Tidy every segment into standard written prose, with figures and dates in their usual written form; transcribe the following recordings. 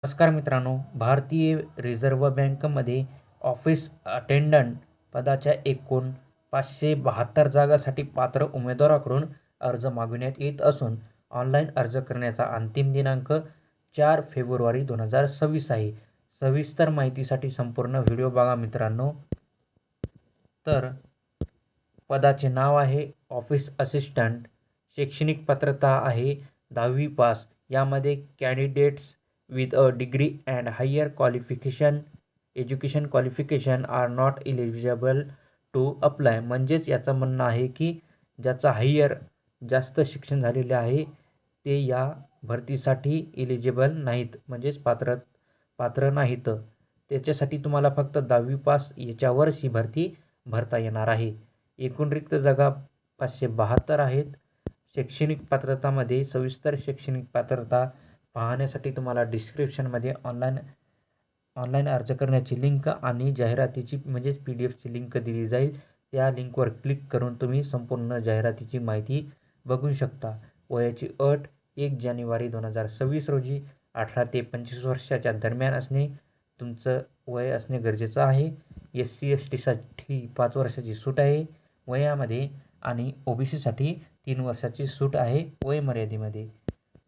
नमस्कार मित्रांनो, भारतीय रिझर्व्ह बँकेमध्ये ऑफिस अटेंडंट पदाच्या एकूण 572 जागांसाठी पात्र उमेदवाराकडून अर्ज मागविण्यात येत असून ऑनलाईन अर्ज करण्याचा अंतिम दिनांक 4 फेब्रुवारी 2026 आहे. सविस्तर माहितीसाठी संपूर्ण व्हिडिओ बघा मित्रांनो. तर पदाचे नाव आहे ऑफिस असिस्टंट. शैक्षणिक पात्रता आहे 10वी पास. यामध्ये candidates with a degree and higher education qualification are not eligible to apply. म्हणजेच याचं म्हणणं आहे की ज्याचा जास्त शिक्षण झालेले आहे ते या भरतीसाठी एलिजिबल नाहीत, म्हणजेच पात्र नाहीत. त्याच्यासाठी तुम्हाला फक्त 10वी पास याच्यावरच ही भरती भरता येणार आहे. एकूण रिक्त जागा 572 आहेत. शैक्षणिक पात्रतामध्ये सविस्तर शैक्षणिक पात्रता पाहण्यासाठी तुम्हाला डिस्क्रिप्शनमध्ये ऑनलाईन अर्ज करण्याची लिंक आणि जाहिरातीची म्हणजेच PDF लिंक दिली जाईल. त्या लिंकवर क्लिक करून तुम्ही संपूर्ण जाहिरातीची माहिती बघू शकता. वयाची अट 1 जानेवारी 2026 रोजी 18 ते 25 वर्षाच्या दरम्यान तुमचं वय असणे गरजेचं आहे. SC/ST 5 वर्षाची सूट आहे वयामध्ये आणि OBCसाठी 3 वर्षाची सूट आहे वयमर्यादेमध्ये.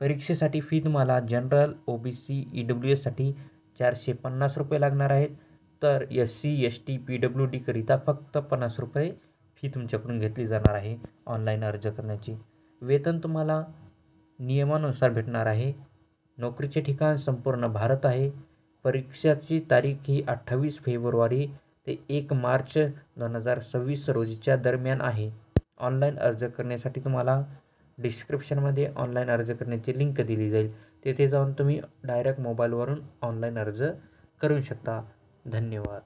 परीक्षेसाठी फी तुम्हाला जनरल, OBC, EWSसाठी 450 रुपये लागणार आहेत. तर SC/ST PWD करिता फक्त 50 रुपये फी तुमच्याकडून घेतली जाणार आहे ऑनलाईन अर्ज करण्याची. वेतन तुम्हाला नियमानुसार भेटणार आहे. नोकरीचे ठिकाण संपूर्ण भारत आहे. परीक्षेची तारीख ही 28 फेब्रुवारी ते 1 मार्च 2026 रोजीच्या दरम्यान आहे. ऑनलाईन अर्ज करण्यासाठी तुम्हाला डिस्क्रिप्शनमध्ये ऑनलाईन अर्ज करण्याची लिंक दिली जाईल. तेथे जाऊन तुम्ही डायरेक्ट मोबाईलवरून ऑनलाईन अर्ज करू शकता. धन्यवाद.